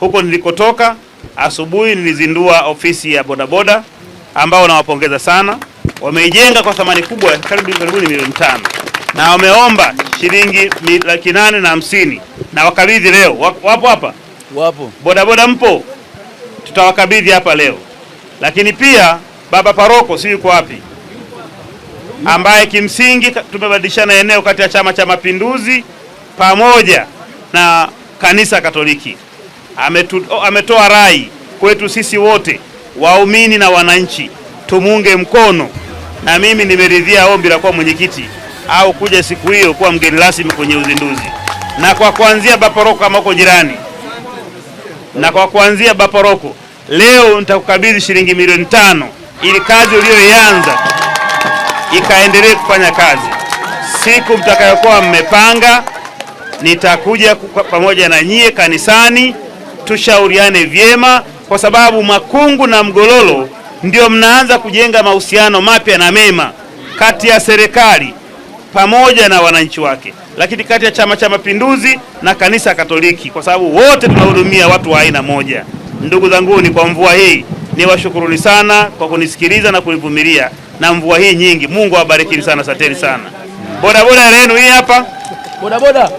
Huko nilikotoka asubuhi nilizindua ofisi ya bodaboda ambao nawapongeza sana. Wameijenga kwa thamani kubwa karibuni milioni 5 na wameomba shilingi 850,000 na wakabidhi leo. Wapo hapa? Wapo. Bodaboda mpo? Tutawakabidhi hapa leo. Lakini pia baba paroko si yuko wapi? Ambaye kimsingi tumebadilishana eneo kati ya Chama cha Mapinduzi pamoja na Kanisa Katoliki. Ametoa rai kwetu sisi wote waumini na wananchi tumunge mkono, na mimi nimeridhia ombi la kuwa mwenyekiti au kuja siku hiyo kuwa mgeni rasmi kwenye uzinduzi. Na kwa kuanzia Baparoko kama uko jirani, na kwa kuanzia Baparoko leo nitakukabidhi shilingi milioni 5 ili kazi uliyoianza ikaendelee kufanya kazi. Siku mtakayokuwa mmepanga nitakuja pamoja na nyie kanisani tushauriane vyema, kwa sababu Makungu na Mgololo ndio mnaanza kujenga mahusiano mapya na mema kati ya serikali pamoja na wananchi wake, lakini kati ya Chama cha Mapinduzi na Kanisa Katoliki, kwa sababu wote tunahudumia watu wa aina moja. Ndugu zanguni, kwa mvua hii niwashukuruni sana kwa kunisikiliza na kunivumilia na mvua hii nyingi. Mungu awabariki sana, asanteni sana. Bodaboda lenu hii hapa. Bodaboda.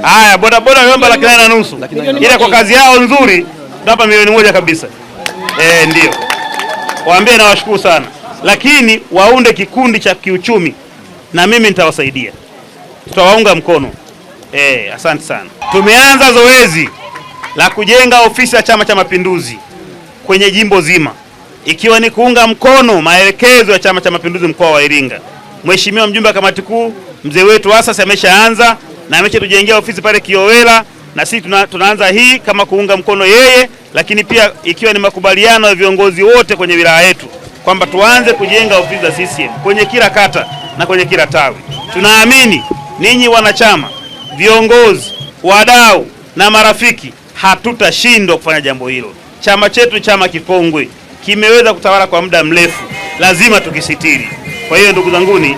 Haya, bodaboda naomba 8,500,000. Ila kwa kazi yao nzuri hapa milioni 1 kabisa. Ndio. Waambie na washukuru sana. Lakini waunde kikundi cha kiuchumi na mimi nitawasaidia. Tutawaunga mkono. Asante sana. Tumeanza zoezi la kujenga ofisi ya Chama cha Mapinduzi kwenye jimbo zima, ikiwa ni kuunga mkono maelekezo ya Chama cha Mapinduzi mkoa wa Iringa. Mheshimiwa mjumbe wa kamati kuu mzee wetu Asasi ameshaanza na ameshatujengea ofisi pale Kiowela, na sisi tunaanza hii kama kuunga mkono yeye, lakini pia ikiwa ni makubaliano ya viongozi wote kwenye wilaya yetu kwamba tuanze kujenga ofisi za CCM kwenye kila kata na kwenye kila tawi. Tunaamini ninyi wanachama, viongozi, wadau na marafiki hatutashindwa kufanya jambo hilo. Chama chetu chama kikongwe, kimeweza kutawala kwa muda mrefu, lazima tukisitiri. Kwa hiyo ndugu zanguni,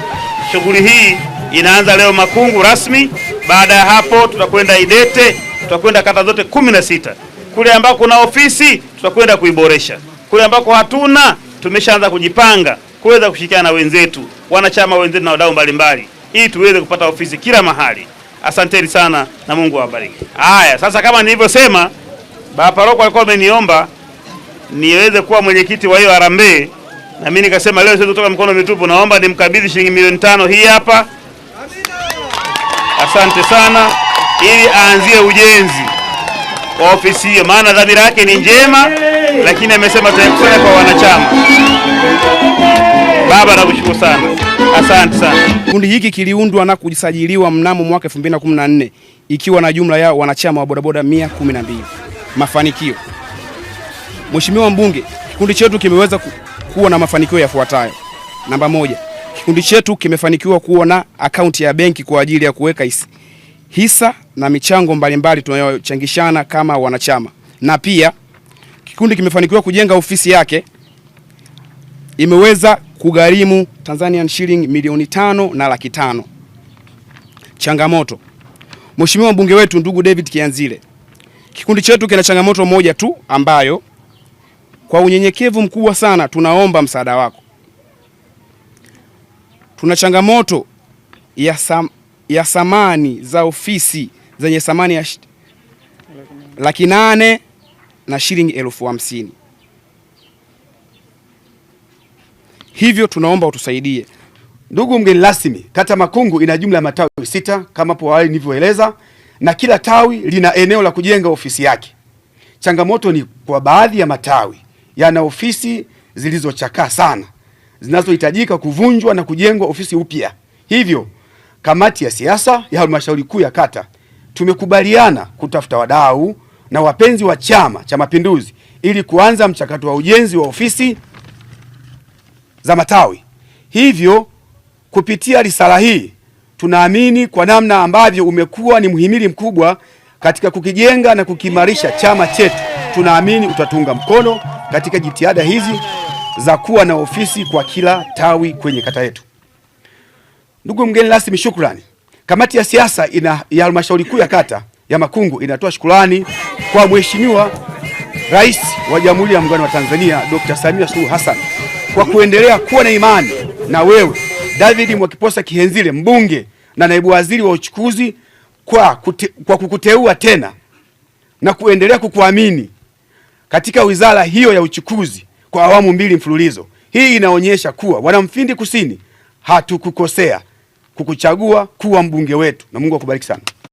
shughuli hii inaanza leo Makungu rasmi. Baada ya hapo tutakwenda Idete, tutakwenda kata zote 16. Kule ambako kuna ofisi tutakwenda kuiboresha. Kule ambako hatuna tumeshaanza kujipanga kuweza kushirikiana na wenzetu, wanachama wenzetu na wadau mbalimbali ili tuweze kupata ofisi kila mahali. Asanteni sana na Mungu awabariki. Haya, sasa kama nilivyosema, baba paroko alikuwa ameniomba niweze kuwa mwenyekiti wa hiyo harambee, na mimi nikasema leo siwezi kutoka mkono mitupu, naomba nimkabidhi shilingi milioni 5 hii hapa. Asante sana, ili aanzie ujenzi wa ofisi hiyo, maana dhamira yake ni njema, lakini amesema tutakusanya kwa wanachama. Baba, nakushukuru sana. Asante sana. Kundi hiki kiliundwa na kujisajiliwa mnamo mwaka 2014 ikiwa na jumla ya wanachama wa bodaboda 112. Mafanikio. Mheshimiwa Mbunge, kikundi chetu kimeweza kuwa na mafanikio yafuatayo. Namba 1, kikundi chetu kimefanikiwa kuwa na akaunti ya benki kwa ajili ya kuweka hisa na michango mbalimbali tunayochangishana kama wanachama. Na pia kikundi kimefanikiwa kujenga ofisi yake, imeweza kugharimu Tanzanian shilling milioni 5 na 500,000. Changamoto. Mheshimiwa Mbunge wetu ndugu David Kianzile, kikundi chetu kina changamoto moja tu ambayo kwa unyenyekevu mkubwa sana tunaomba msaada wako. Tuna changamoto ya samani za ofisi zenye samani ya 800,000 na shilingi 50,000. Hivyo tunaomba utusaidie. Ndugu mgeni rasmi, kata Makungu ina jumla ya matawi 6 kama hapo awali nilivyoeleza, na kila tawi lina eneo la kujenga ofisi yake. Changamoto ni kwa baadhi ya matawi yana ofisi zilizochakaa sana, zinazohitajika kuvunjwa na kujengwa ofisi upya. Hivyo kamati ya siasa ya halmashauri kuu ya kata tumekubaliana kutafuta wadau na wapenzi wa Chama cha Mapinduzi ili kuanza mchakato wa ujenzi wa ofisi za matawi. Hivyo kupitia risala hii tunaamini kwa namna ambavyo umekuwa ni muhimili mkubwa katika kukijenga na kukimarisha chama chetu, tunaamini utatunga mkono katika jitihada hizi za kuwa na ofisi kwa kila tawi kwenye kata yetu. Ndugu mgeni rasmi, shukrani. Kamati ya siasa ya halmashauri kuu ya kata ya Makungu inatoa shukrani kwa Mheshimiwa Rais wa Jamhuri ya Muungano wa Tanzania Dr. Samia Suluhu Hassan kwa kuendelea kuwa na imani na wewe David Mwakiposa Kihenzile, mbunge na naibu waziri wa uchukuzi, kwa kukuteua tena na kuendelea kukuamini katika wizara hiyo ya uchukuzi kwa awamu 2 mfululizo. Hii inaonyesha kuwa Wanamfindi Kusini hatukukosea kukuchagua kuwa mbunge wetu, na Mungu akubariki sana.